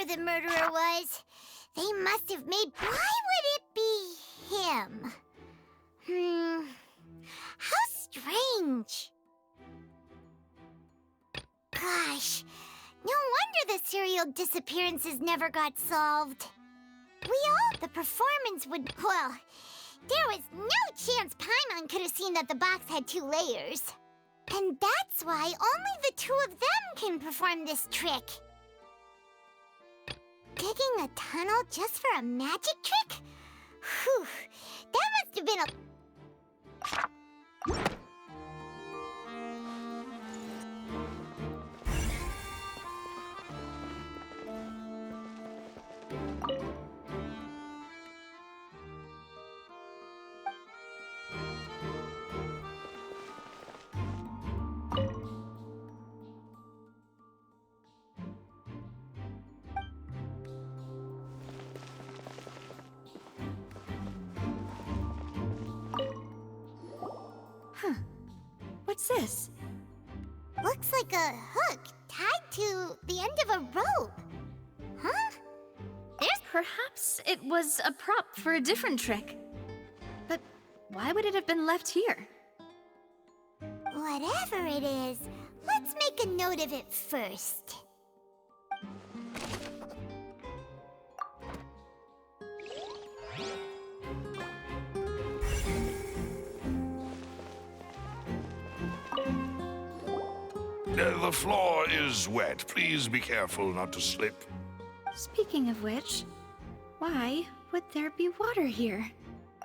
whoever the murderer was, they must have made... Why would it be him? How strange. Gosh, no wonder the serial disappearances never got solved. The performance would... Well, there was no chance Paimon could have seen that the box had 2 layers. And that's why only the 2 of them can perform this trick. Digging a tunnel just for a magic trick? Whew, that must have been a... What's this? Looks like a hook tied to the end of a rope. Huh? Perhaps it was a prop for a different trick. But why would it have been left here? Whatever it is, let's make a note of it first. The floor is wet. Please be careful not to slip. Speaking of which, why would there be water here?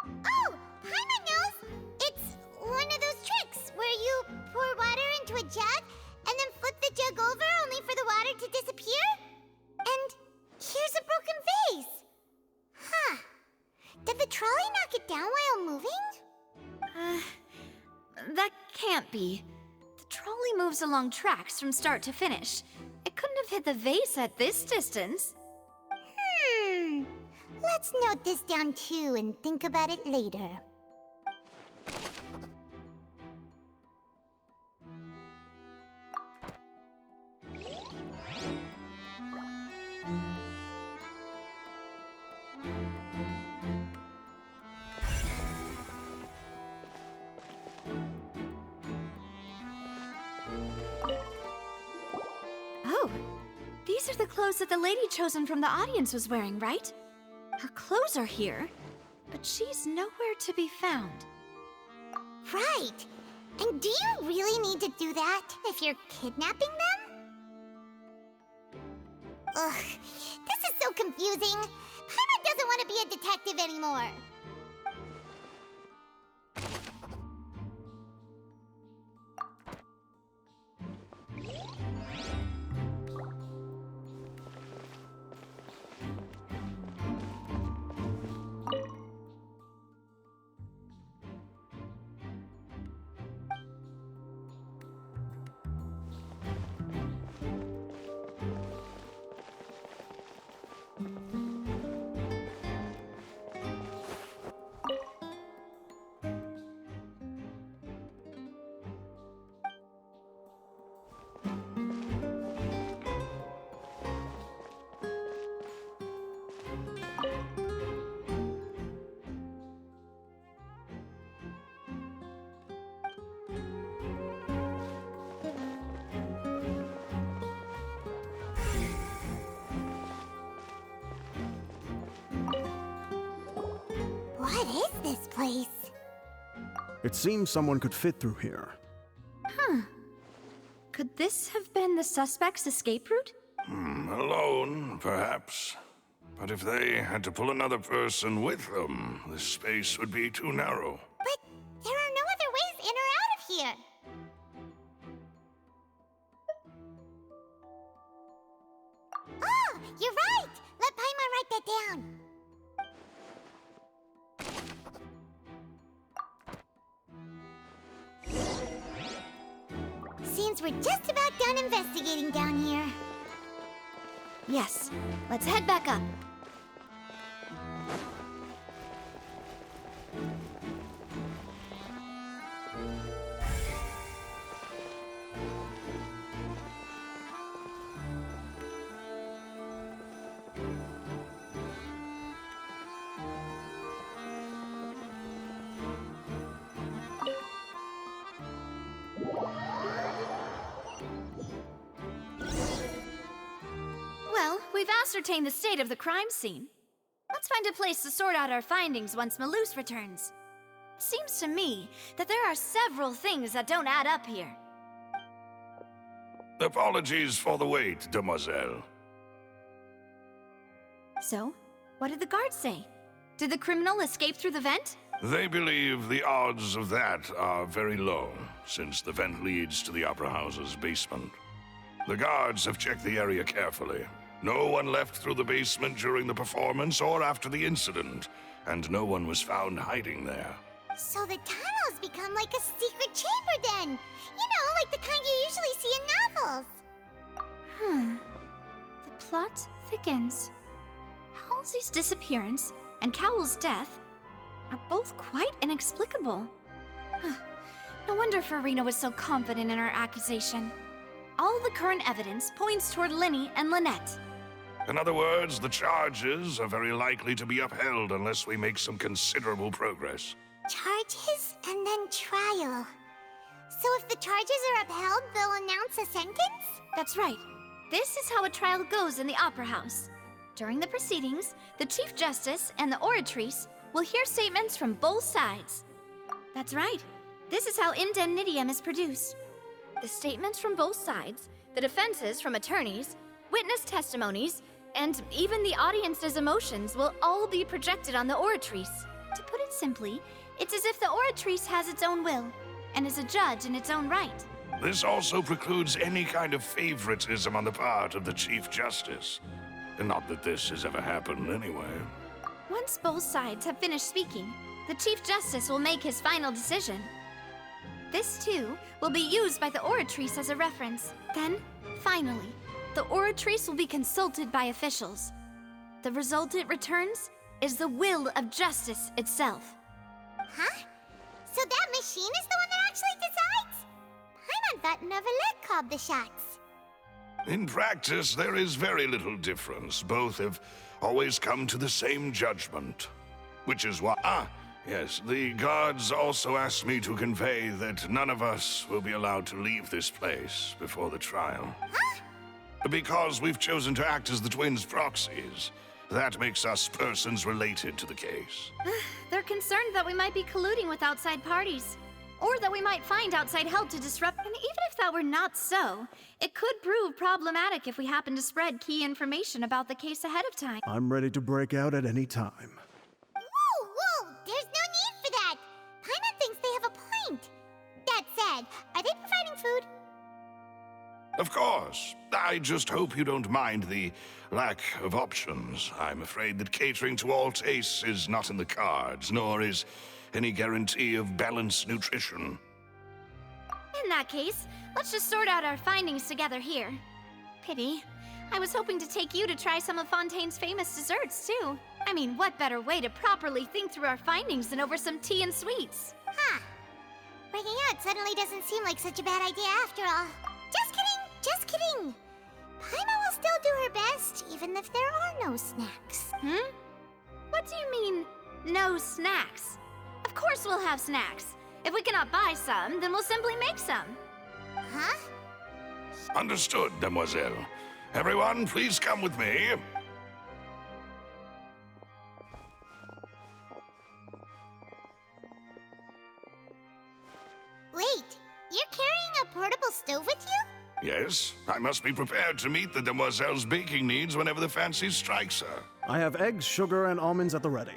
Oh, Paimon knows! It's one of those tricks where you pour water into a jug and then flip the jug over only for the water to disappear? And here's a broken vase! Huh. Did the trolley knock it down while moving? That can't be. The trolley moves along tracks from start to finish. It couldn't have hit the vase at this distance. Let's note this down too and think about it later. Oh, these are the clothes that the lady chosen from the audience was wearing, right? Her clothes are here, but she's nowhere to be found. Right. And do you really need to do that if you're kidnapping them? Ugh, this is so confusing. Paimon doesn't want to be a detective anymore. What is this place? It seems someone could fit through here. Could this have been the suspect's escape route? Alone, perhaps. But if they had to pull another person with them, the space would be too narrow. But there are no other ways in or out of here. Oh, you're right! Let Paimon write that down. Seems we're just about done investigating down here. Yes, let's head back up. ascertain the state of the crime scene. Let's find a place to sort out our findings once Malus returns. It seems to me that there are several things that don't add up here. Apologies for the wait, demoiselle. So, what did the guards say? Did the criminal escape through the vent? They believe the odds of that are very low, since the vent leads to the Opera House's basement. The guards have checked the area carefully. No one left through the basement during the performance or after the incident, and no one was found hiding there. So the tunnels become like a secret chamber then. You know, like the kind you usually see in novels. The plot thickens. Halsey's disappearance and Cowell's death are both quite inexplicable. No wonder Farina was so confident in her accusation. All the current evidence points toward Linny and Lynette. In other words, the charges are very likely to be upheld unless we make some considerable progress. Charges and then trial. So if the charges are upheld, they'll announce a sentence? That's right. This is how a trial goes in the Opera House. During the proceedings, the Chief Justice and the Oratrice will hear statements from both sides. That's right. This is how indemnitium is produced. The statements from both sides, the defenses from attorneys, witness testimonies, and even the audience's emotions will all be projected on the Oratrice. To put it simply, it's as if the Oratrice has its own will, and is a judge in its own right. This also precludes any kind of favoritism on the part of the Chief Justice. Not that this has ever happened anyway. Once both sides have finished speaking, the Chief Justice will make his final decision. This, too, will be used by the Oratrice as a reference. Then, finally, the Oratrice will be consulted by officials. The result it returns is the will of justice itself. Huh? So that machine is the one that actually decides? Paimon thought Neverlet called the shots. In practice, there is very little difference. Both have always come to the same judgment. Which is why... yes, the guards also asked me to convey that none of us will be allowed to leave this place before the trial. Huh? Because we've chosen to act as the twins' proxies. That makes us persons related to the case. They're concerned that we might be colluding with outside parties, or that we might find outside help to disrupt. And even if that were not so, it could prove problematic if we happen to spread key information about the case ahead of time. I'm ready to break out at any time. Whoa! There's no need for that! Paimon thinks they have a point. That said, are they providing food? Of course. I just hope you don't mind the lack of options. I'm afraid that catering to all tastes is not in the cards, nor is any guarantee of balanced nutrition. In that case, let's just sort out our findings together here. Pity. I was hoping to take you to try some of Fontaine's famous desserts, too. I mean, what better way to properly think through our findings than over some tea and sweets? Huh. Breaking out suddenly doesn't seem like such a bad idea after all. Just kidding! Just kidding! Paimon will still do her best, even if there are no snacks. What do you mean, no snacks? Of course we'll have snacks. If we cannot buy some, then we'll simply make some. Huh? Understood, demoiselle. Everyone, please come with me. Wait, you're carrying a portable stove with you? Yes, I must be prepared to meet the demoiselle's baking needs whenever the fancy strikes her. I have eggs, sugar, and almonds at the ready.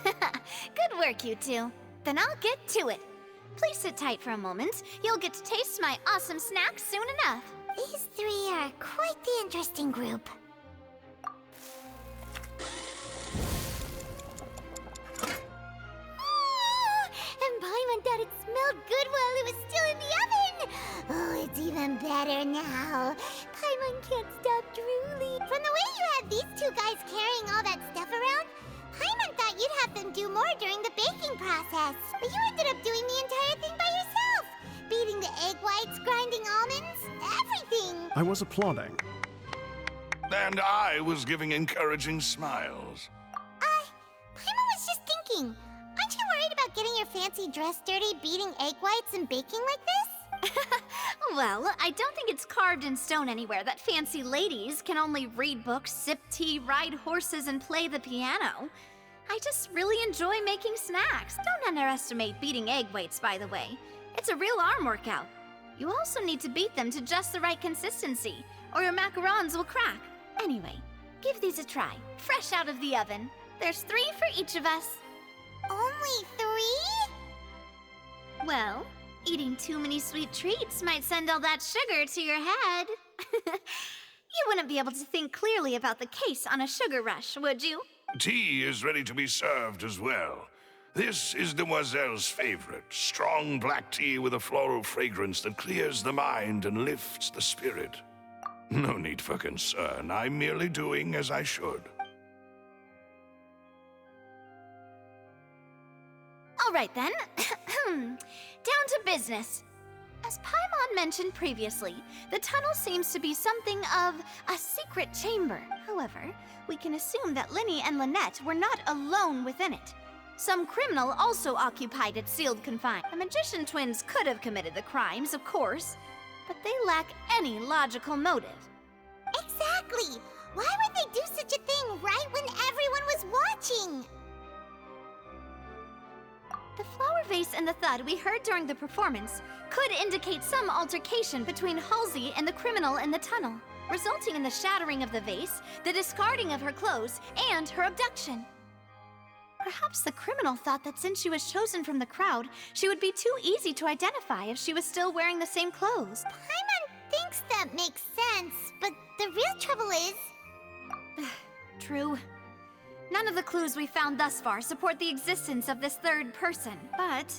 Good work, you two. Then I'll get to it. Please sit tight for a moment. You'll get to taste my awesome snacks soon enough. These three are quite the interesting group. And Paimon thought it smelled good while it was still in the oven. Oh, it's even better now. Paimon can't stop drooling. From the way you had these two guys carrying all that stuff around, Paimon thought you'd have them do more during the baking process. But you ended up doing the entire thing by yourself. Beating the egg whites, grinding almonds, everything. I was applauding. And I was giving encouraging smiles. Paimon was just thinking. Aren't you worried about getting your fancy dress dirty, beating egg whites and baking like this? Well, I don't think it's carved in stone anywhere that fancy ladies can only read books, sip tea, ride horses, and play the piano. I just really enjoy making snacks. Don't underestimate beating egg weights, by the way. It's a real arm workout. You also need to beat them to just the right consistency, or your macarons will crack. Anyway, give these a try, fresh out of the oven. There's 3 for each of us. Only 3? Well, eating too many sweet treats might send all that sugar to your head. You wouldn't be able to think clearly about the case on a sugar rush, would you? Tea is ready to be served as well. This is Demoiselle's favorite, strong black tea with a floral fragrance that clears the mind and lifts the spirit. No need for concern. I'm merely doing as I should. All right then. Down to business. As Paimon mentioned previously, the tunnel seems to be something of a secret chamber. However, we can assume that Linny and Lynette were not alone within it. Some criminal also occupied its sealed confine. The magician twins could have committed the crimes, of course, but they lack any logical motive. Exactly! Why would they do such a thing right when everyone was watching? The flower vase and the thud we heard during the performance could indicate some altercation between Halsey and the criminal in the tunnel, resulting in the shattering of the vase, the discarding of her clothes, and her abduction. Perhaps the criminal thought that since she was chosen from the crowd, she would be too easy to identify if she was still wearing the same clothes. Paimon thinks that makes sense, but the real trouble is... True. None of the clues we found thus far support the existence of this third person, but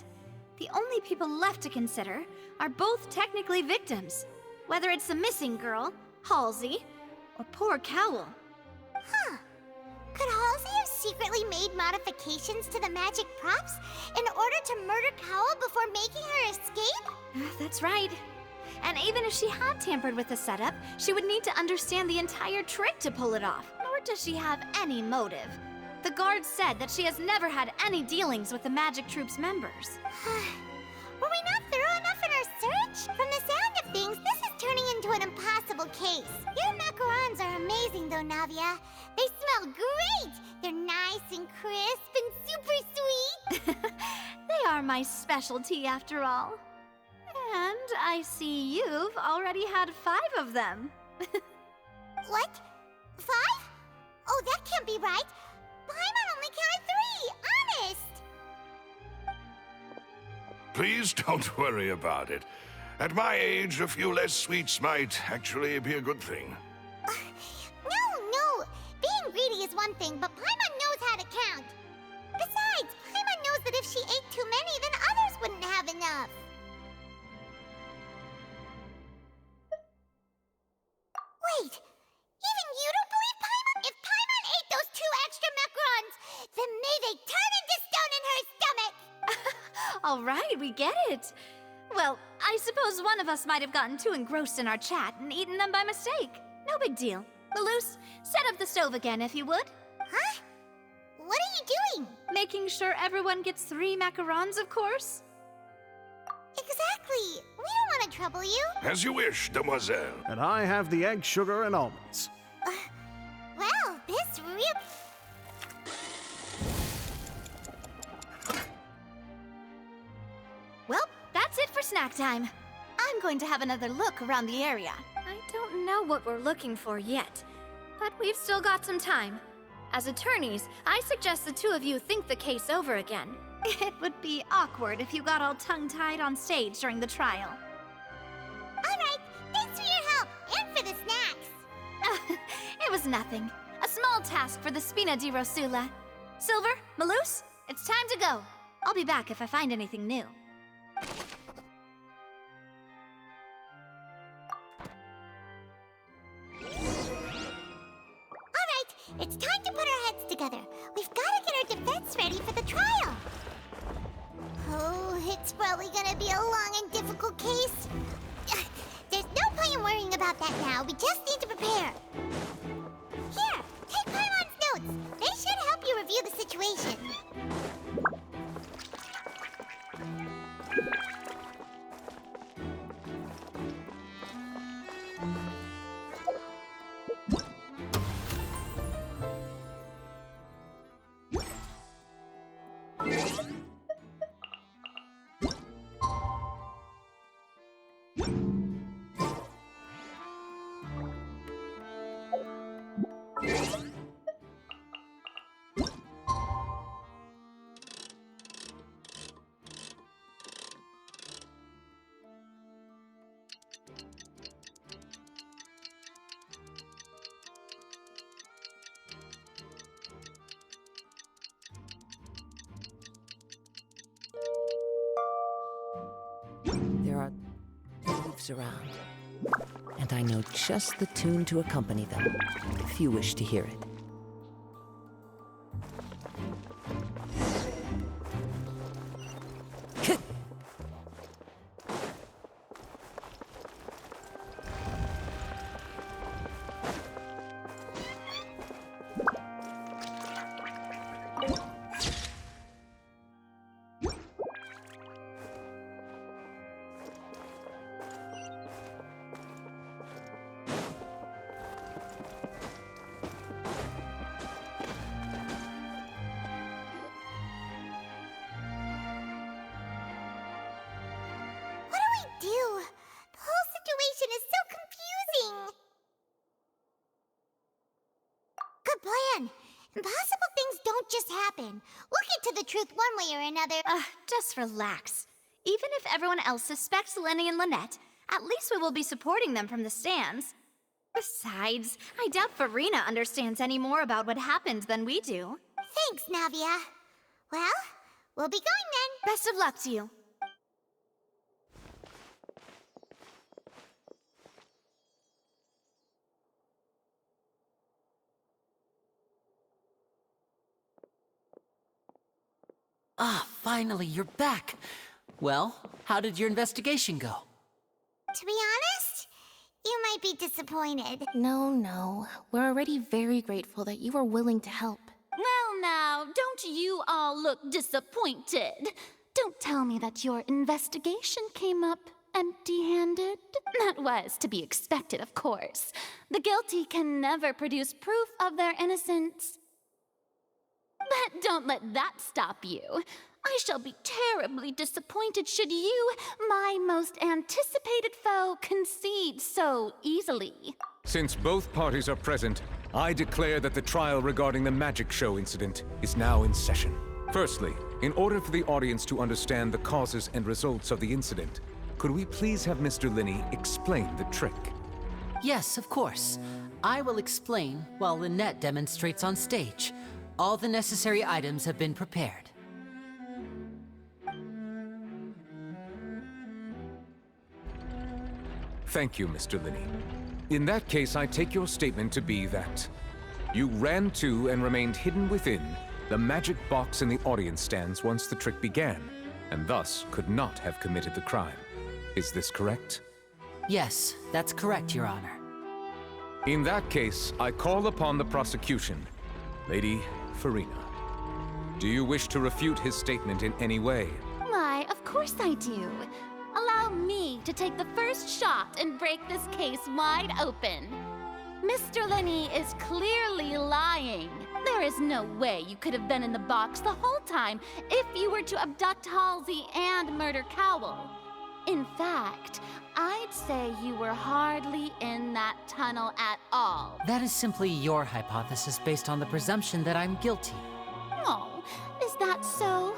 the only people left to consider are both technically victims, whether it's the missing girl, Halsey, or poor Cowl. Huh. Could Halsey have secretly made modifications to the magic props in order to murder Cowl before making her escape? That's right. And even if she had tampered with the setup, she would need to understand the entire trick to pull it off. Nor does she have any motive. The guards said that she has never had any dealings with the Magic Troop's members. Were we not thorough enough in our search? From the sound of things, this is turning into an impossible case. Your macarons are amazing though, Navia. They smell great! They're nice and crisp and super sweet! They are my specialty after all. And I see you've already had 5 of them. What? 5? Oh, that can't be right. Paimon only counted 3, honest! Please don't worry about it. At my age, a few less sweets might actually be a good thing. No. Being greedy is one thing, but Paimon knows how to count. Besides, Paimon knows that if she ate too many, then others wouldn't have enough. Wait, even you don't believe Paimon? If Paimon ate those 2 extra macarons, then may they turn into stone in her stomach! All right, we get it. Well, I suppose one of us might have gotten too engrossed in our chat and eaten them by mistake. No big deal. Maloose, set up the stove again if you would. Huh? What are you doing? Making sure everyone gets 3 macarons, of course. Exactly. We don't want to trouble you. As you wish, Demoiselle. And I have the egg, sugar, and almonds. Well, this real... Well, that's it for snack time. I'm going to have another look around the area. I don't know what we're looking for yet, but we've still got some time. As attorneys, I suggest the 2 of you think the case over again. It would be awkward if you got all tongue-tied on stage during the trial. All right, thanks for your help, and for the snacks. It was nothing. A small task for the Spina di Rosula. Silver, Maloose, it's time to go. I'll be back if I find anything new. It's time to put our heads together. We've got to get our defense ready for the trial. Oh, it's probably gonna be a long and difficult case. There's no point in worrying about that now. We just need to prepare. Here, take Paimon's notes. They should help you review the situation. moves around. And I know just the tune to accompany them, if you wish to hear it. Impossible things don't just happen. We'll get to the truth one way or another. Just relax. Even if everyone else suspects Lenny and Lynette, at least we will be supporting them from the stands. Besides, I doubt Farina understands any more about what happened than we do. Thanks, Navia. Well, we'll be going then. Best of luck to you. Ah, finally, you're back. Well, how did your investigation go? To be honest, you might be disappointed. No. We're already very grateful that you were willing to help. Well now, don't you all look disappointed. Don't tell me that your investigation came up empty-handed. That was to be expected, of course. The guilty can never produce proof of their innocence. But don't let that stop you. I shall be terribly disappointed should you, my most anticipated foe, concede so easily. Since both parties are present, I declare that the trial regarding the magic show incident is now in session. Firstly, in order for the audience to understand the causes and results of the incident, could we please have Mr. Linney explain the trick? Yes, of course. I will explain while Lynette demonstrates on stage. All the necessary items have been prepared. Thank you, Mr. Linney. In that case, I take your statement to be that you ran to and remained hidden within the magic box in the audience stands once the trick began, and thus could not have committed the crime. Is this correct? Yes, that's correct, Your Honor. In that case, I call upon the prosecution. Lady Farina, do you wish to refute his statement in any way? Why, of course I do. Allow me to take the first shot and break this case wide open. Mr. Linney is clearly lying. There is no way you could have been in the box the whole time if you were to abduct Halsey and murder Cowell. In fact, I'd say you were hardly in that tunnel at all. That is simply your hypothesis based on the presumption that I'm guilty. Oh, is that so?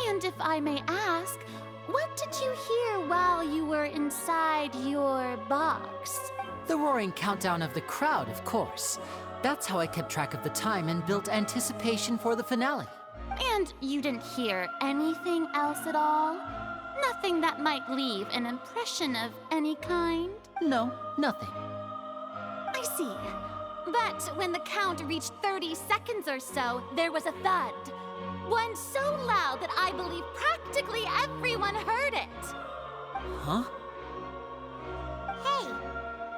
And if I may ask, what did you hear while you were inside your box? The roaring countdown of the crowd, of course. That's how I kept track of the time and built anticipation for the finale. And you didn't hear anything else at all? Nothing that might leave an impression of any kind? No, nothing. I see. But when the count reached 30 seconds or so, there was a thud. One so loud that I believe practically everyone heard it. Huh? Hey,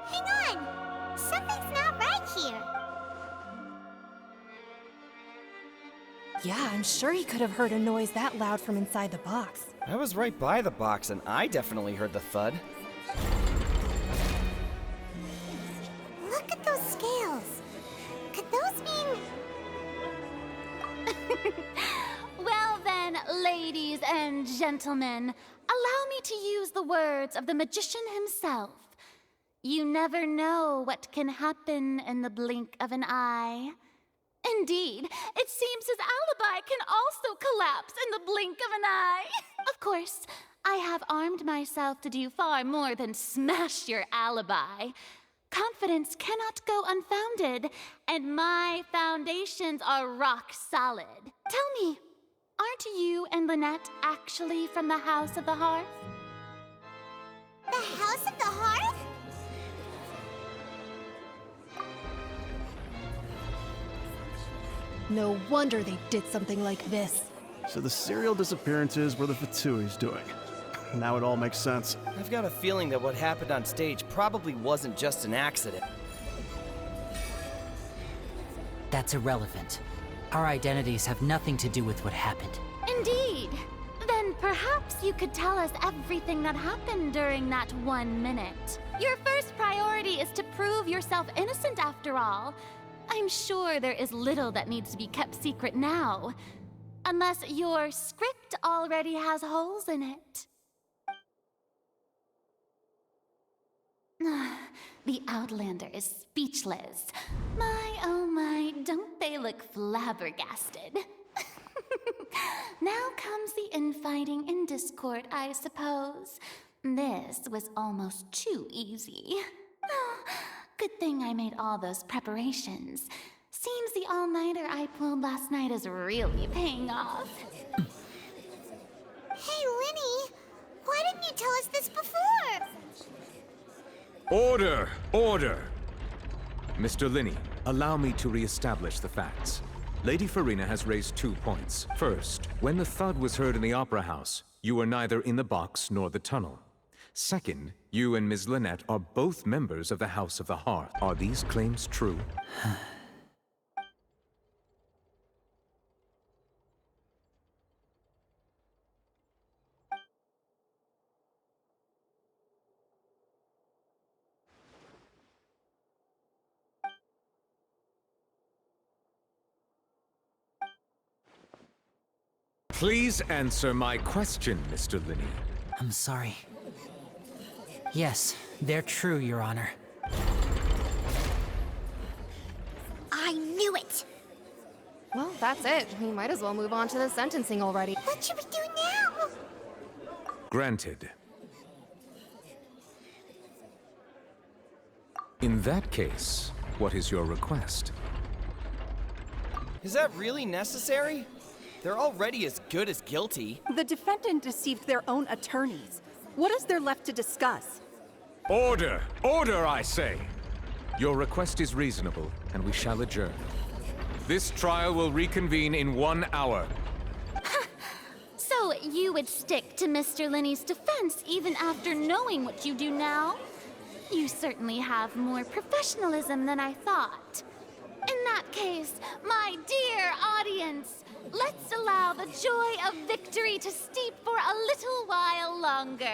hang on. Something's not right here. Yeah, I'm sure he could have heard a noise that loud from inside the box. I was right by the box, and I definitely heard the thud. Look at those scales. Could those mean... Well then, ladies and gentlemen, allow me to use the words of the magician himself. You never know what can happen in the blink of an eye. Indeed, it seems his alibi can also collapse in the blink of an eye. Of course, I have armed myself to do far more than smash your alibi. Confidence cannot go unfounded, and my foundations are rock solid. Tell me, aren't you and Lynette actually from the House of the Hearth? The House of the Hearth? No wonder they did something like this. So the serial disappearances were the Fatui's doing. Now it all makes sense. I've got a feeling that what happened on stage probably wasn't just an accident. That's irrelevant. Our identities have nothing to do with what happened. Indeed. Then perhaps you could tell us everything that happened during that 1 minute. Your first priority is to prove yourself innocent after all. I'm sure there is little that needs to be kept secret now. Unless your script already has holes in it. The Outlander is speechless. My, oh my, don't they look flabbergasted? Now comes the infighting and discord, I suppose. This was almost too easy. Good thing I made all those preparations. Seems the all-nighter I pulled last night is really paying off. Hey, Linny, why didn't you tell us this before? Order! Order! Mr. Linney, allow me to re-establish the facts. Lady Farina has raised 2 points. First, when the thud was heard in the Opera House, you were neither in the box nor the tunnel. Second, you and Ms. Lynette are both members of the House of the Hearth. Are these claims true? Please answer my question, Mr. Linney. I'm sorry. Yes, they're true, Your Honor. I knew it! Well, that's it. We might as well move on to the sentencing already. What should we do now? Granted. In that case, what is your request? Is that really necessary? They're already as good as guilty. The defendant deceived their own attorneys. What is there left to discuss? Order! Order, I say! Your request is reasonable, and we shall adjourn. This trial will reconvene in 1 hour. So you would stick to Mr. Linney's defense even after knowing what you do now? You certainly have more professionalism than I thought. In that case, my dear audience, let's allow the joy of victory to steep for a little while longer.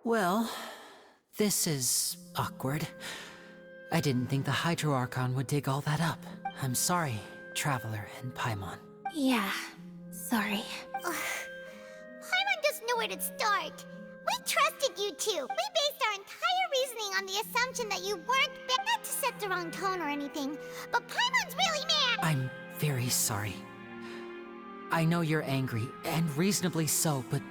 Well, this is awkward. I didn't think the Hydro Archon would dig all that up. I'm sorry, Traveler and Paimon. Yeah, sorry. Paimon doesn't know where to start. We trusted you two. We based our entire reasoning on the assumption that you weren't not to set the wrong tone or anything, but Paimon's really mad. I'm very sorry. I know you're angry, and reasonably so, but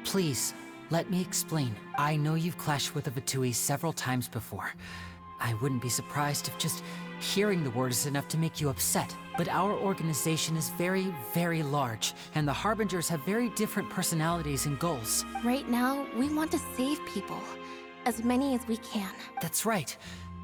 please, let me explain. I know you've clashed with the Fatui several times before. I wouldn't be surprised if just hearing the word is enough to make you upset. But our organization is very, very large, and the Harbingers have very different personalities and goals. Right now, we want to save people. As many as we can. That's right.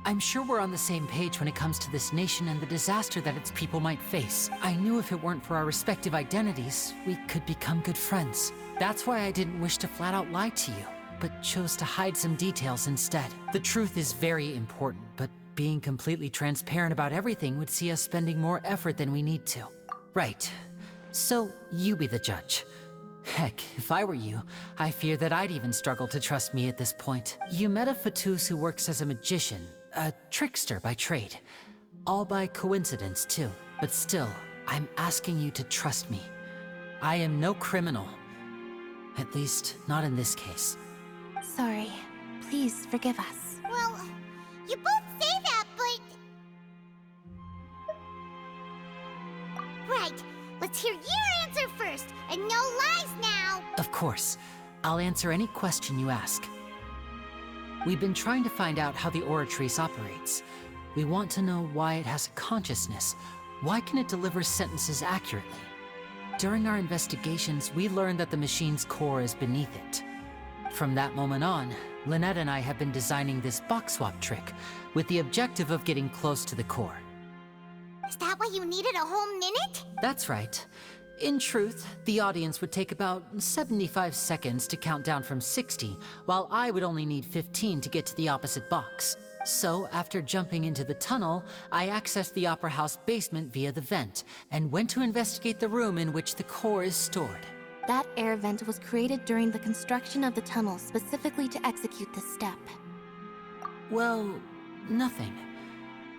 I'm sure we're on the same page when it comes to this nation and the disaster that its people might face. I knew if it weren't for our respective identities, we could become good friends. That's why I didn't wish to flat out lie to you, but chose to hide some details instead. The truth is very important, but being completely transparent about everything would see us spending more effort than we need to. Right. So, you be the judge. Heck, if I were you, I fear that I'd even struggle to trust me at this point. You met a Fatus who works as a magician, a trickster by trade. All by coincidence, too. But still, I'm asking you to trust me. I am no criminal. At least, not in this case. Sorry. Please forgive us. Well, you both say that, but... Right. Let's hear your answer first, and no lies now! Of course. I'll answer any question you ask. We've been trying to find out how the Oratrice operates. We want to know why it has a consciousness. Why can it deliver sentences accurately? During our investigations, we learned that the machine's core is beneath it. From that moment on, Lynette and I have been designing this box swap trick with the objective of getting close to the core. Is that why you needed a whole minute? That's right. In truth, the audience would take about 75 seconds to count down from 60, while I would only need 15 to get to the opposite box. So, after jumping into the tunnel, I accessed the Opera House basement via the vent, and went to investigate the room in which the core is stored. That air vent was created during the construction of the tunnel specifically to execute this step. Well, nothing.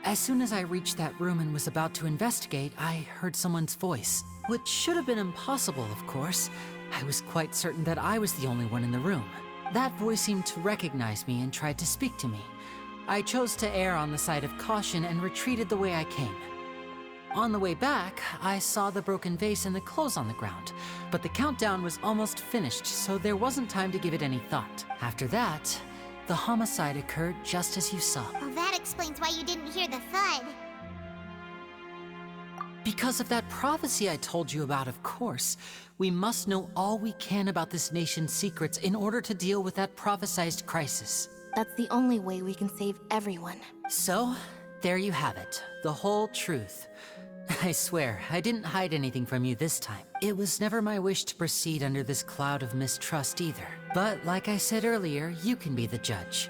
As soon as I reached that room and was about to investigate, I heard someone's voice. Which should have been impossible, of course. I was quite certain that I was the only one in the room. That voice seemed to recognize me and tried to speak to me. I chose to err on the side of caution and retreated the way I came. On the way back, I saw the broken vase and the clothes on the ground, but the countdown was almost finished, so there wasn't time to give it any thought. After that, the homicide occurred just as you saw. Well, that explains why you didn't hear the thud. Because of that prophecy I told you about, of course. We must know all we can about this nation's secrets in order to deal with that prophesized crisis. That's the only way we can save everyone. So, there you have it. The whole truth. I swear, I didn't hide anything from you this time. It was never my wish to proceed under this cloud of mistrust either. But like I said earlier, you can be the judge.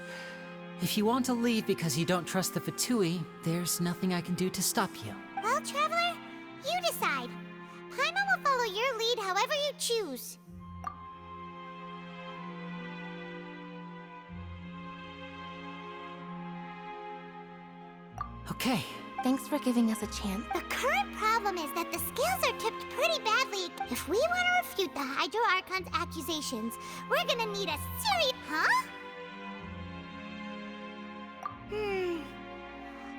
If you want to leave because you don't trust the Fatui, there's nothing I can do to stop you. Well, Traveler, you decide. Paimon will follow your lead however you choose. Okay. Thanks for giving us a chance. The current problem is that the scales are tipped pretty badly. If we want to refute the Hydro Archon's accusations, we're gonna need a serious... Huh?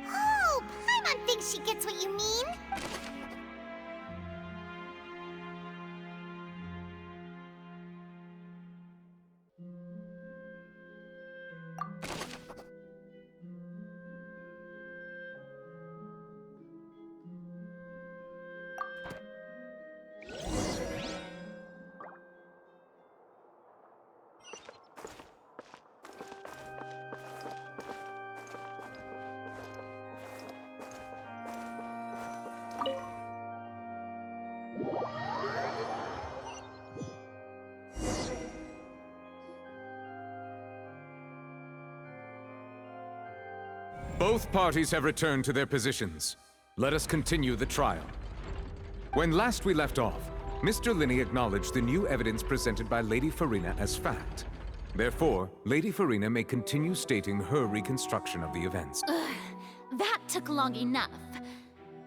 Oh, Paimon thinks she gets what you mean. Both parties have returned to their positions. Let us continue the trial. When last we left off, Mr. Linney acknowledged the new evidence presented by Lady Farina as fact. Therefore, Lady Farina may continue stating her reconstruction of the events. That took long enough.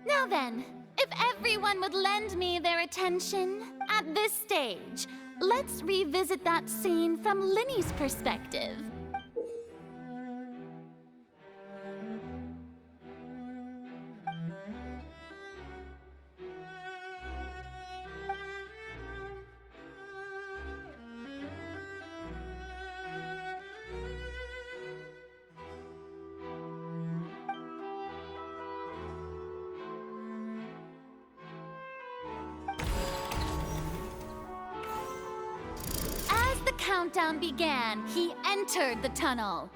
Now then, if everyone would lend me their attention at this stage, let's revisit that scene from Linney's perspective. Countdown began, he entered the tunnel.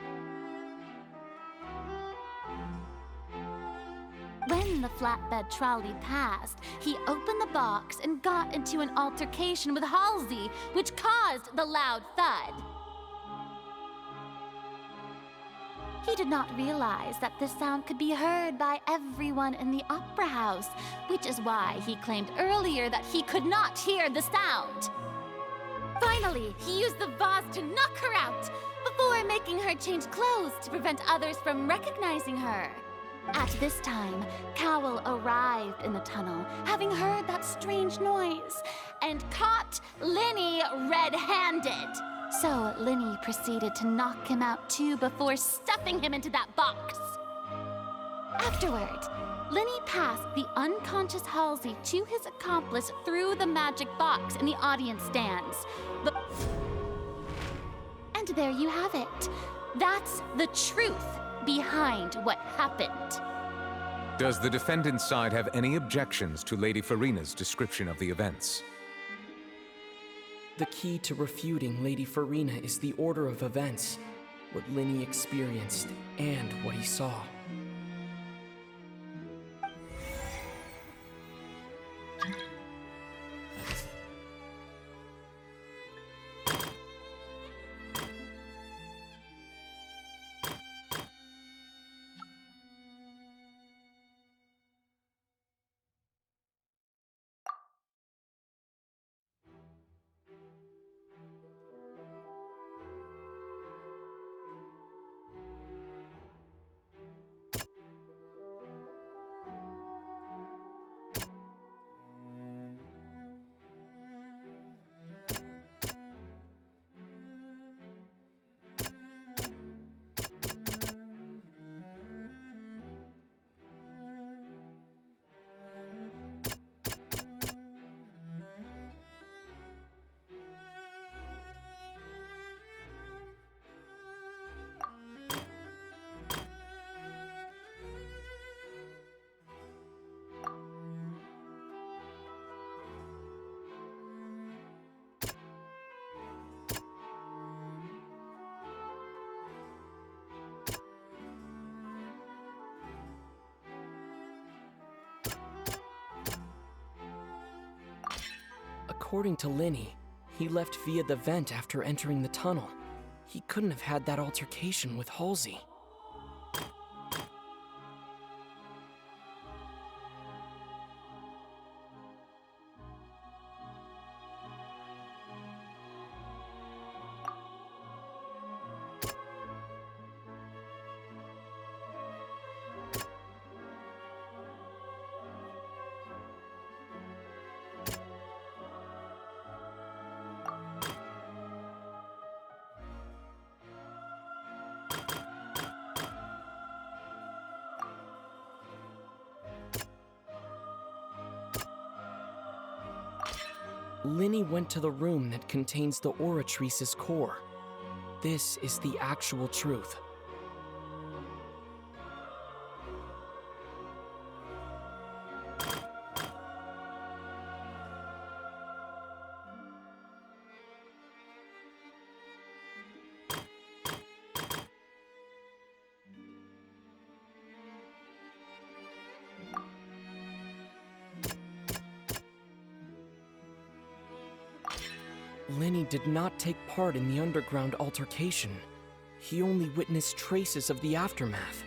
When the flatbed trolley passed, he opened the box and got into an altercation with Halsey, which caused the loud thud. He did not realize that this sound could be heard by everyone in the Opera House, which is why he claimed earlier that he could not hear the sound. Finally, he used the vase to knock her out, before making her change clothes to prevent others from recognizing her. At this time, Cowell arrived in the tunnel, having heard that strange noise, and caught Linney red-handed. So Linney proceeded to knock him out too before stuffing him into that box. Afterward, Linney passed the unconscious Halsey to his accomplice through the magic box in the audience stands. And there you have it. That's the truth behind what happened. Does the defendant's side have any objections to Lady Farina's description of the events? The key to refuting Lady Farina is the order of events, what Linny experienced, and what he saw. According to Linny, he left via the vent after entering the tunnel. He couldn't have had that altercation with Halsey. Linny went to the room that contains the Oratrice's core. This is the actual truth. Linny did not take part in the underground altercation. He only witnessed traces of the aftermath.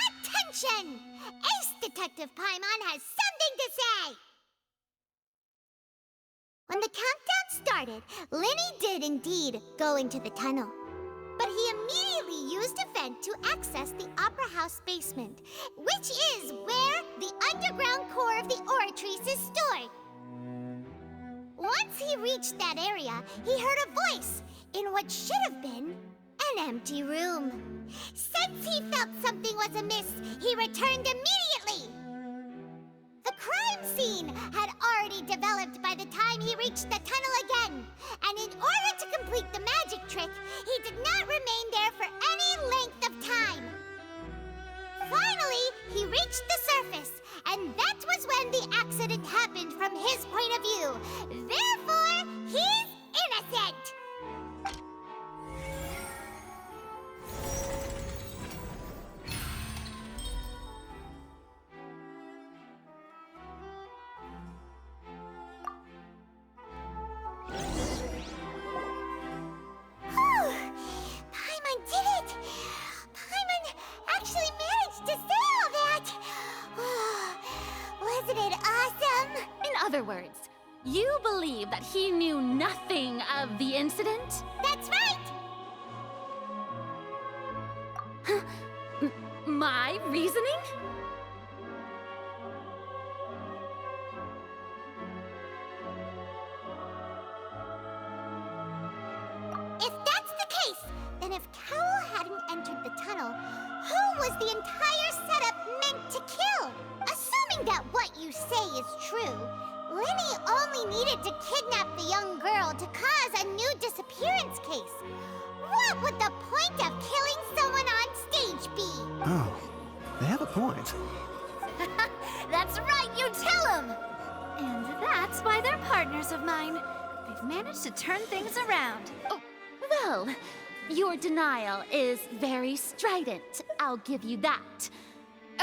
Attention! Ace Detective Paimon has something to say! When the countdown started, Linny did indeed go into the tunnel. But he immediately used a vent to access the Opera House basement, which is where the underground core of the Oratrice is stored. Once he reached that area, he heard a voice in what should have been an empty room. Since he felt something was amiss, he returned immediately. The crime scene had already developed by the time he reached the tunnel again, and in order to complete the magic trick, he did not remain there for any length of time. Finally, he reached the surface, and that was when the accident happened from his point of view. Therefore, he's innocent! In other words, you believe that he knew nothing of the incident? That's right! My reasoning? If that's the case, then if Cowell hadn't entered the tunnel, who was the entire setup meant to kill? Assuming that what you say is true, Lenny only needed to kidnap the young girl to cause a new disappearance case. What would the point of killing someone on stage be? Oh, they have a point. That's right, you tell him! And that's why they're partners of mine. They've managed to turn things around. Oh, well, your denial is very strident, I'll give you that.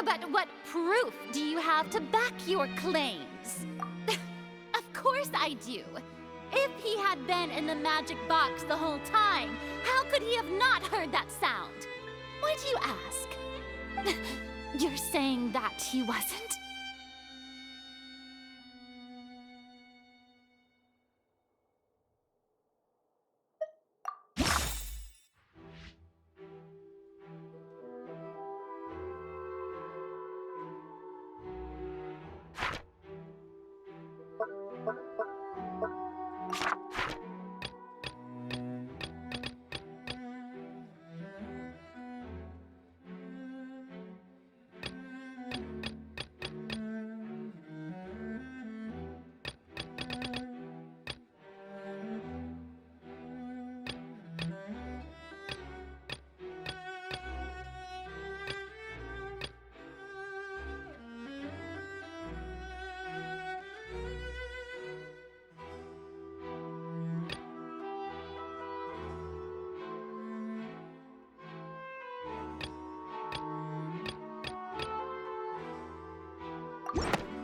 But what proof do you have to back your claims? Of course I do. If he had been in the magic box the whole time, how could he have not heard that sound? Why do you ask? You're saying that he wasn't?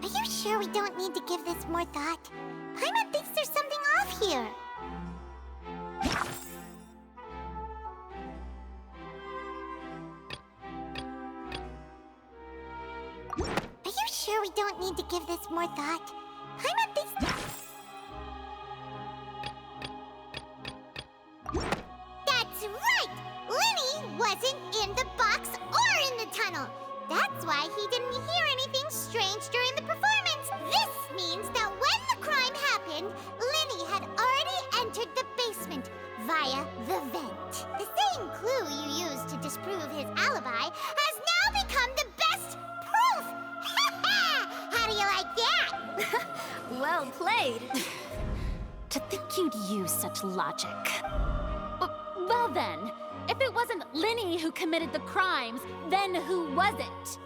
Are you sure we don't need to give this more thought? Paimon thinks there's something off here. Are you sure we don't need to give this more thought? Paimon thinks... That's right! Lenny wasn't in the box or in the tunnel. That's why he didn't hear anything strange during the performance. This means that when the crime happened, Lenny had already entered the basement via the vent. The same clue you used to disprove his alibi has now become the best proof! How do you like that? Well played. To think you'd use such logic. Well then, if it wasn't Lenny who committed the crimes, then who was it?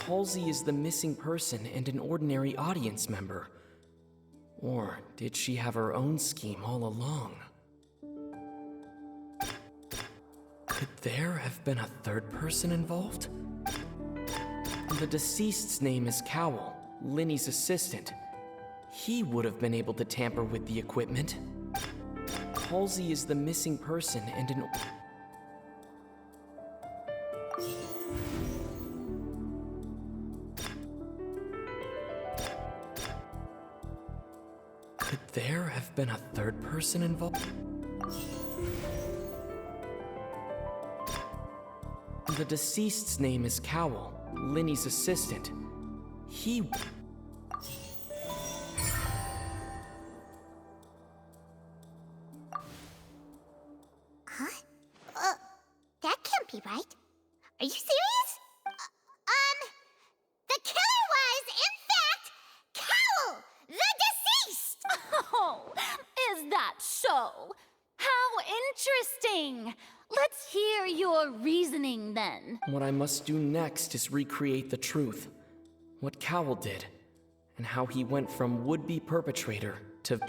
Halsey is the missing person and an ordinary audience member. Or did she have her own scheme all along? Could there have been a third person involved? The deceased's name is Cowell, Linny's assistant. He would have been able to tamper with the equipment. Halsey is the missing person and an... Could there have been a third person involved? The deceased's name is Cowell, Linny's assistant. He... Huh? Are you serious? The killer was, in fact, Cowl, the deceased! Oh, is that so? How interesting! Let's hear your reasoning then. What I must do next is recreate the truth. What Cowl did, and how he went from would-be perpetrator to...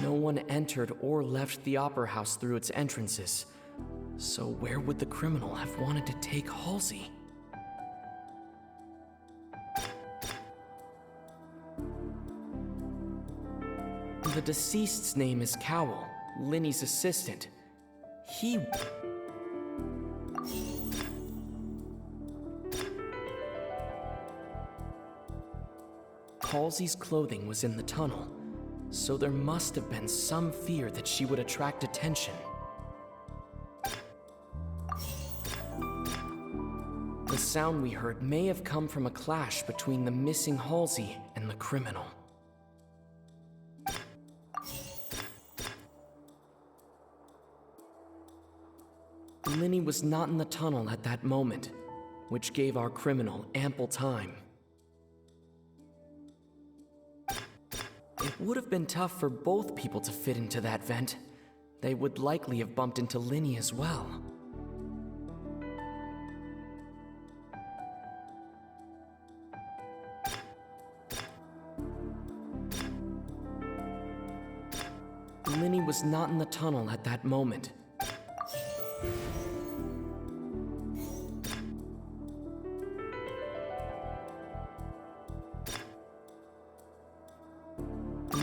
No one entered or left the Opera House through its entrances. So where would the criminal have wanted to take Halsey? The deceased's name is Cowl, Linny's assistant. He... Halsey's clothing was in the tunnel, so there must have been some fear that she would attract attention. The sound we heard may have come from a clash between the missing Halsey and the criminal. Linny was not in the tunnel at that moment, which gave our criminal ample time. It would have been tough for both people to fit into that vent. They would likely have bumped into Linny as well. Linny was not in the tunnel at that moment.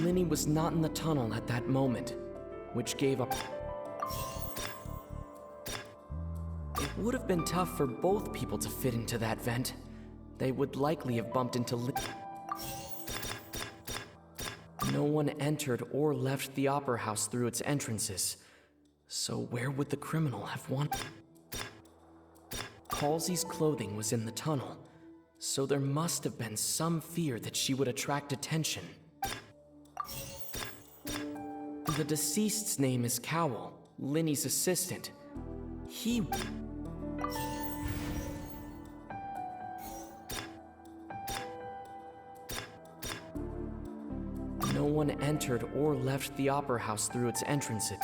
Linny was not in the tunnel at that moment, which gave up. It would have been tough for both people to fit into that vent. They would likely have bumped into Linny. No one entered or left the Opera House through its entrances. So where would the criminal have wanted? Halsey's clothing was in the tunnel, so there must have been some fear that she would attract attention. The deceased's name is Cowl, Linny's assistant. He... No one entered or left the Opera House through its entrances.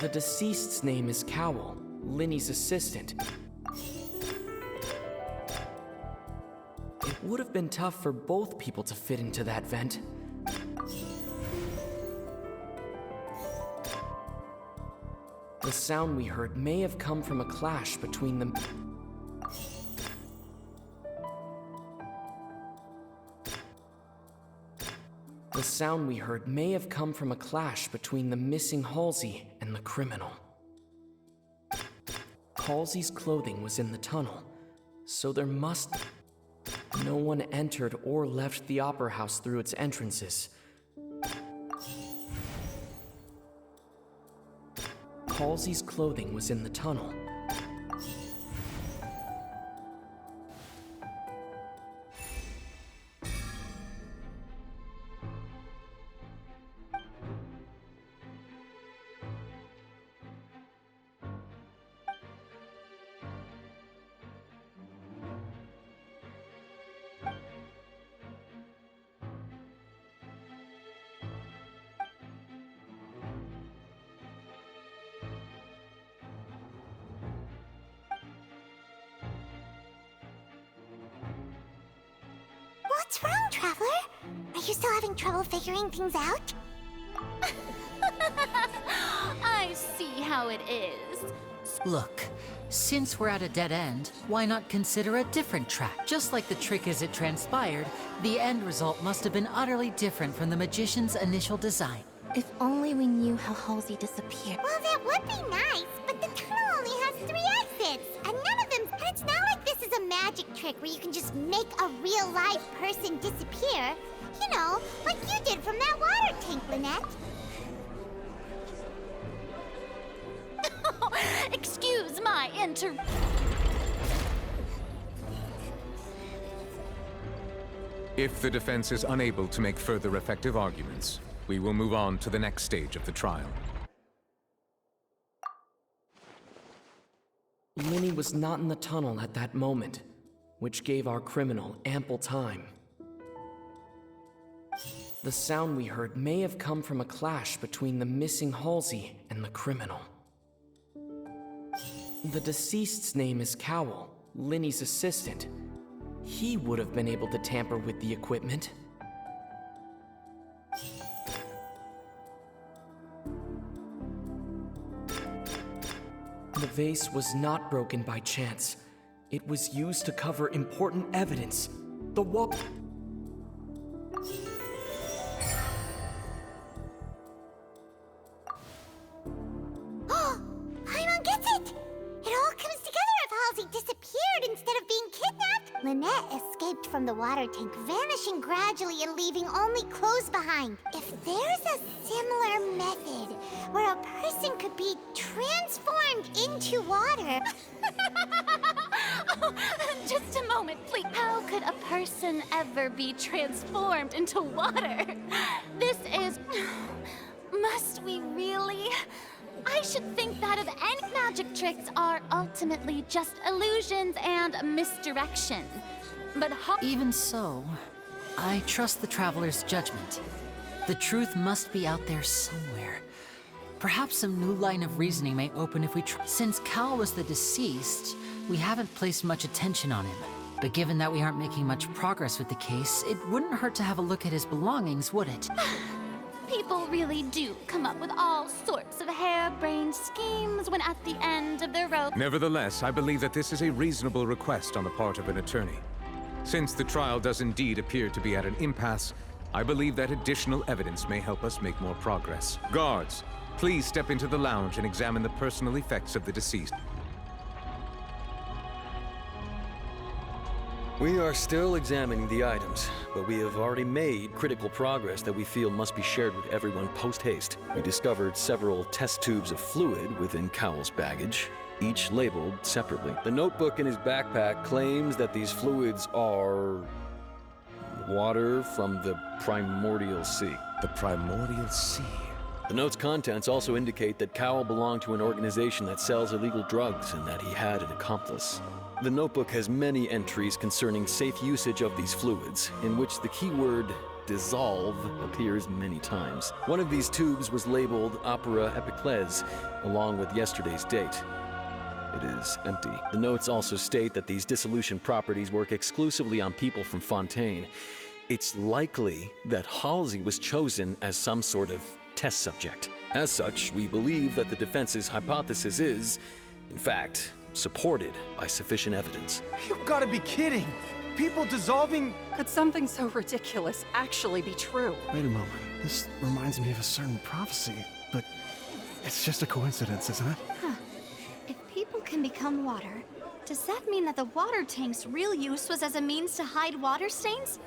The deceased's name is Cowl, Linny's assistant. It would have been tough for both people to fit into that vent. The sound we heard may have come from a clash between them. The sound we heard may have come from a clash between the missing Halsey and the criminal. Halsey's clothing was in the tunnel, so there must... No one entered or left the Opera House through its entrances. Halsey's clothing was in the tunnel. What's wrong, Traveler? Are you still having trouble figuring things out? I see how it is. Look, since we're at a dead end, why not consider a different track? Just like the trick as it transpired, the end result must have been utterly different from the magician's initial design. If only we knew how Halsey disappeared. Well, that would be nice, but the tunnel only has 3 exits, and none of them... And it's not like this is a magic trick where you can just make a real-life person disappear. You know, like you did from that water tank, Lynette. Excuse my If the defense is unable to make further effective arguments, we will move on to the next stage of the trial. Linny was not in the tunnel at that moment, which gave our criminal ample time. The sound we heard may have come from a clash between the missing Halsey and the criminal. The deceased's name is Cowell, Linny's assistant. He would have been able to tamper with the equipment. The vase was not broken by chance. It was used to cover important evidence. The wall. Paimon gets it! It all comes together if Halsey disappeared instead of being kidnapped. Lynette escaped from the water tank, vanishing gradually and leaving only clothes behind. If there's a similar method where a person could be transformed into water... Oh, just a moment, please. How could a person ever be transformed into water? This is... Must we really? I should think that if any magic tricks are ultimately just illusions and misdirection. But even so, I trust the traveler's judgment. The truth must be out there somewhere. Perhaps some new line of reasoning may open if we Since Cal was the deceased, we haven't placed much attention on him. But given that we aren't making much progress with the case, it wouldn't hurt to have a look at his belongings, would it? People really do come up with all sorts of harebrained schemes when at the end of their rope. Nevertheless, I believe that this is a reasonable request on the part of an attorney. Since the trial does indeed appear to be at an impasse, I believe that additional evidence may help us make more progress. Guards, please step into the lounge and examine the personal effects of the deceased. We are still examining the items, but we have already made critical progress that we feel must be shared with everyone post-haste. We discovered several test tubes of fluid within Cowell's baggage, each labeled separately. The notebook in his backpack claims that these fluids are... water from the primordial sea. The primordial sea? The note's contents also indicate that Cowell belonged to an organization that sells illegal drugs and that he had an accomplice. The notebook has many entries concerning safe usage of these fluids, in which the keyword dissolve appears many times. One of these tubes was labeled Opera Epiclese, along with yesterday's date. It is empty. The notes also state that these dissolution properties work exclusively on people from Fontaine. It's likely that Halsey was chosen as some sort of test subject. As such, we believe that the defense's hypothesis is, in fact, supported by sufficient evidence. You've got to be kidding! People dissolving... Could something so ridiculous actually be true? Wait a moment. This reminds me of a certain prophecy, but it's just a coincidence, isn't it? Huh. If people can become water, does that mean that the water tank's real use was as a means to hide water stains?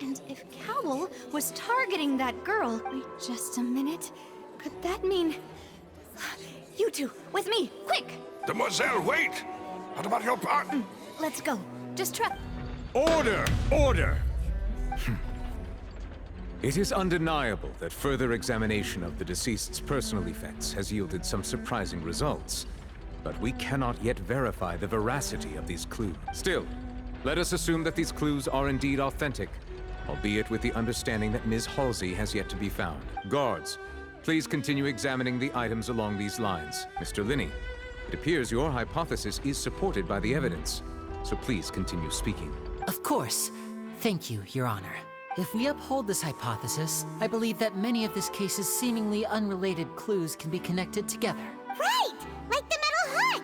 And if Cowell was targeting that girl... Wait just a minute. Could that mean... You two, with me, quick! Demoiselle, wait! What about your part? Let's go. Just try... Order! Order! It is undeniable that further examination of the deceased's personal effects has yielded some surprising results. But we cannot yet verify the veracity of these clues. Still, let us assume that these clues are indeed authentic, albeit with the understanding that Ms. Halsey has yet to be found. Guards, please continue examining the items along these lines. Mr. Linney, it appears your hypothesis is supported by the evidence, so please continue speaking. Of course. Thank you, Your Honor. If we uphold this hypothesis, I believe that many of this case's seemingly unrelated clues can be connected together. Right! Like the metal hook!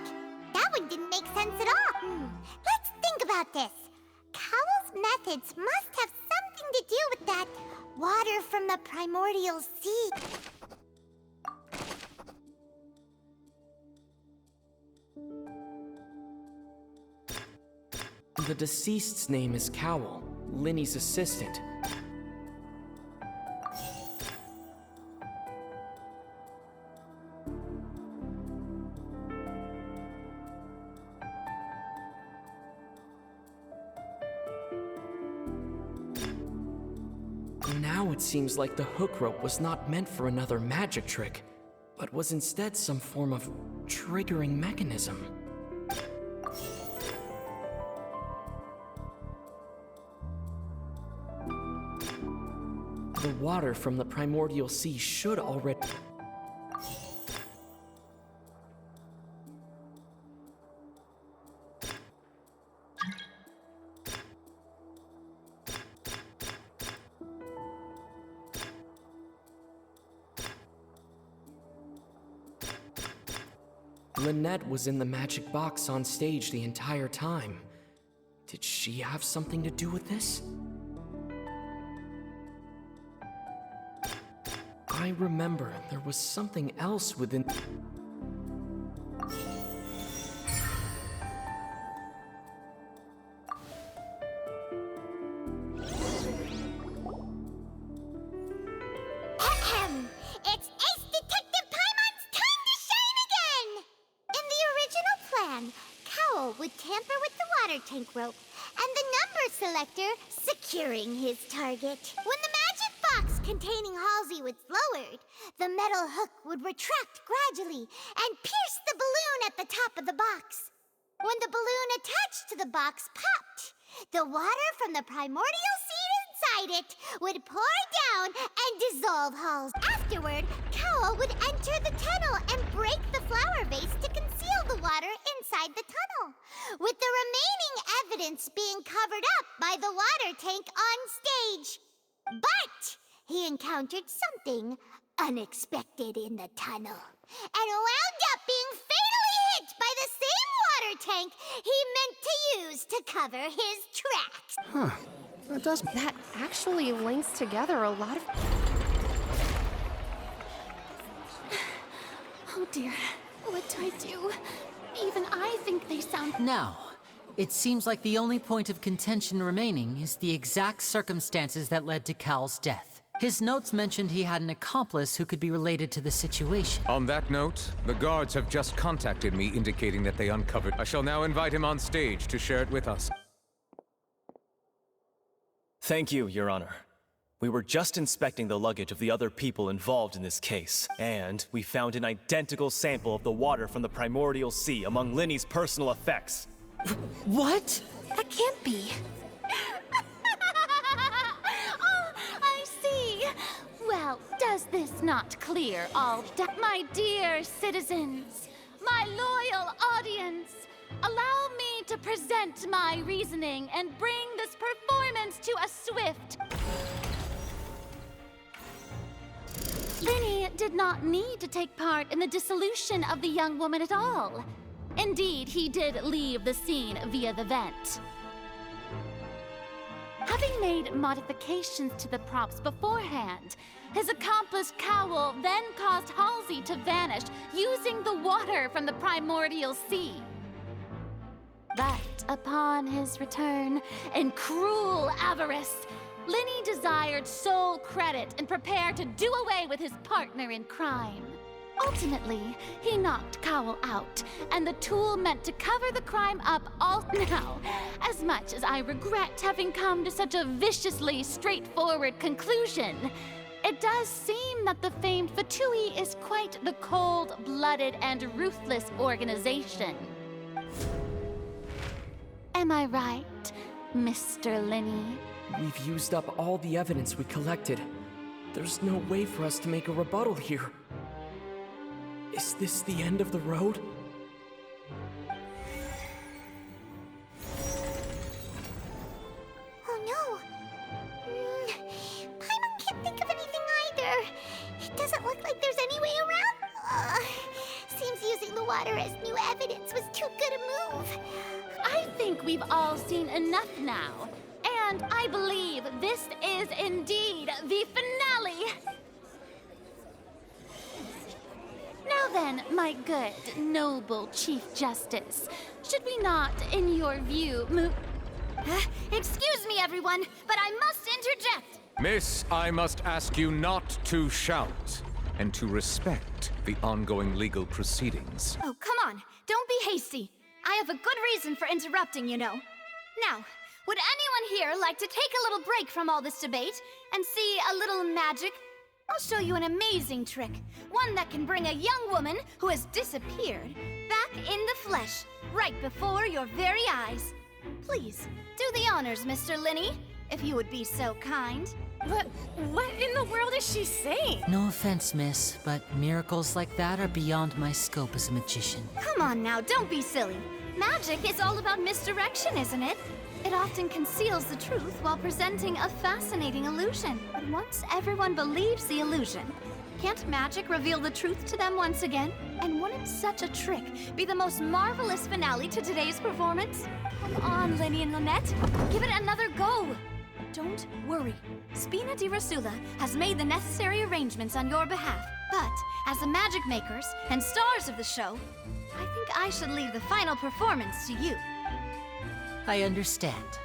That one didn't make sense at all. Let's think about this. Cowell's methods must have something to do with that water from the primordial sea. The deceased's name is Cowell, Linny's assistant. Now Now it seems like the hook rope was not meant for another magic trick, but was instead some form of triggering mechanism. The water from the primordial sea should already... Lynette was in the magic box on stage the entire time. Did she have something to do with this? I remember there was something else within... Ahem! It's Ace Detective Paimon's time to shine again! In the original plan, Cowl would tamper with the water tank rope and the number selector securing his target. When the magic box containing Halsey was lowered, the metal hook would retract gradually and pierce the balloon at the top of the box. When the balloon attached to the box popped, the water from the primordial seed inside it would pour down and dissolve Halsey. Afterward, Cowl would enter the tunnel and break the flower vase to conceal the water inside the tunnel, with the remaining evidence being covered up by the water tank on stage. But he encountered something unexpected in the tunnel and wound up being fatally hit by the same water tank he meant to use to cover his tracks. Huh. That actually links together a lot of... Oh dear, what do I do? Even I think they sound... Now, it seems like the only point of contention remaining is the exact circumstances that led to Cal's death. His notes mentioned he had an accomplice who could be related to the situation. On that note, the guards have just contacted me indicating that they uncovered. I shall now invite him on stage to share it with us. Thank you, Your Honor. We were just inspecting the luggage of the other people involved in this case, and we found an identical sample of the water from the primordial sea among Linny's personal effects. What? That can't be. Oh, I see. Well, does this not clear all my dear citizens, my loyal audience, allow me to present my reasoning and bring this performance to a swift... Linny did not need to take part in the dissolution of the young woman at all. Indeed, he did leave the scene via the vent. Having made modifications to the props beforehand, his accomplice Cowl then caused Halsey to vanish using the water from the primordial sea. But upon his return, in cruel avarice, Linny desired sole credit and prepared to do away with his partner in crime. Ultimately, he knocked Cowl out, and the tool meant to cover the crime up all now. As much as I regret having come to such a viciously straightforward conclusion, it does seem that the famed Fatui is quite the cold-blooded and ruthless organization. Am I right, Mr. Linny? We've used up all the evidence we collected. There's no way for us to make a rebuttal here. Is this the end of the road? Oh no! Paimon can't think of anything either. It doesn't look like there's any way around. Seems using the water as new evidence was too good a move. I think we've all seen enough now. And I believe this is indeed the finale. Now then, my good, noble Chief Justice, should we not, in your view, move... Excuse me, everyone, but I must interject. Miss, I must ask you not to shout and to respect the ongoing legal proceedings. Oh, come on. Don't be hasty. I have a good reason for interrupting, you know. Now, Would anyone here like to take a little break from all this debate and see a little magic? I'll show you an amazing trick. One that can bring a young woman who has disappeared back in the flesh, right before your very eyes. Please, do the honors, Mr. Linny, if you would be so kind. What in the world is she saying? No offense, miss, but miracles like that are beyond my scope as a magician. Come on now, don't be silly. Magic is all about misdirection, isn't it? It often conceals the truth while presenting a fascinating illusion. But once everyone believes the illusion, can't magic reveal the truth to them once again? And wouldn't such a trick be the most marvelous finale to today's performance? Come on, Linny and Lynette, give it another go. Don't worry. Spina di Rasula has made the necessary arrangements on your behalf. But as the magic makers and stars of the show, I think I should leave the final performance to you. I understand.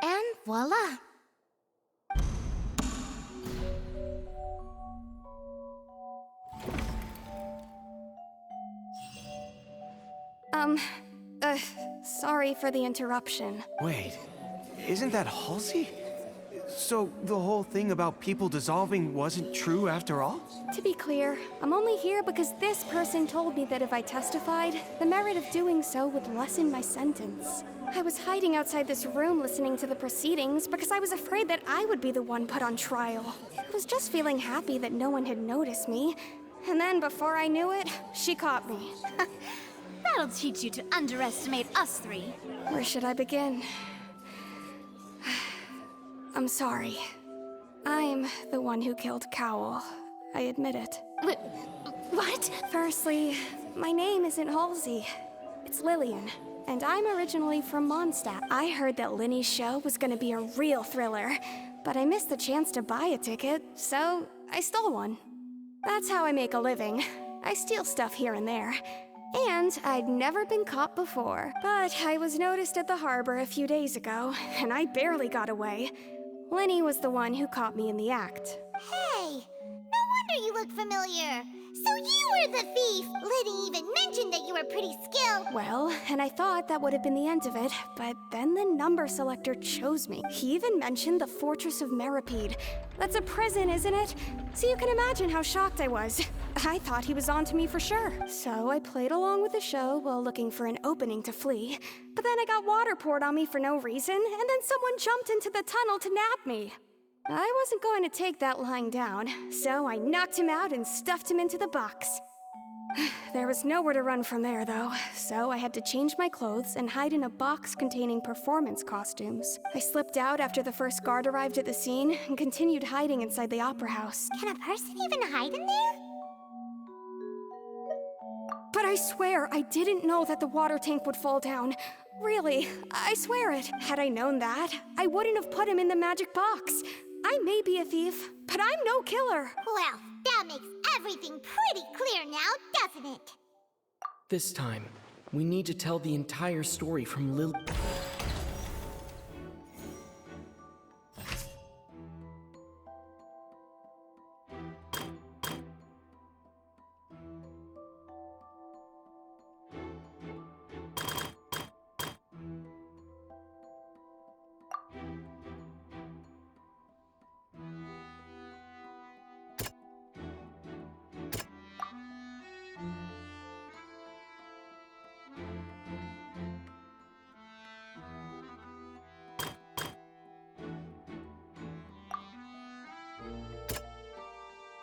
And voila! Sorry for the interruption. Wait, isn't that Halsey? So the whole thing about people dissolving wasn't true after all? To be clear, I'm only here because this person told me that if I testified, the merit of doing so would lessen my sentence. I was hiding outside this room listening to the proceedings because I was afraid that I would be the one put on trial. I was just feeling happy that no one had noticed me. And then before I knew it, she caught me. That'll teach you to underestimate us three. Where should I begin? I'm sorry. I'm the one who killed Cowell. I admit it. What? Firstly, my name isn't Halsey. It's Lillian, and I'm originally from Mondstadt. I heard that Linny's show was gonna be a real thriller, but I missed the chance to buy a ticket, so I stole one. That's how I make a living. I steal stuff here and there. And I'd never been caught before. But I was noticed at the harbor a few days ago, and I barely got away. Linny was the one who caught me in the act. Hey, no wonder you look familiar. So you were the thief. Liddy even mentioned that you were pretty skilled. Well, and I thought that would have been the end of it, but then the number selector chose me. He even mentioned the Fortress of Meripede. That's a prison, isn't it? So you can imagine how shocked I was. I thought he was on to me for sure. So I played along with the show while looking for an opening to flee. But then I got water poured on me for no reason, and then someone jumped into the tunnel to nab me. I wasn't going to take that lying down, so I knocked him out and stuffed him into the box. There was nowhere to run from there, though, so I had to change my clothes and hide in a box containing performance costumes. I slipped out after the first guard arrived at the scene and continued hiding inside the opera house. Can a person even hide in there? But I swear I didn't know that the water tank would fall down. Really, I swear it. Had I known that, I wouldn't have put him in the magic box. I may be a thief, but I'm no killer. Well, that makes everything pretty clear now, doesn't it? This time, we need to tell the entire story from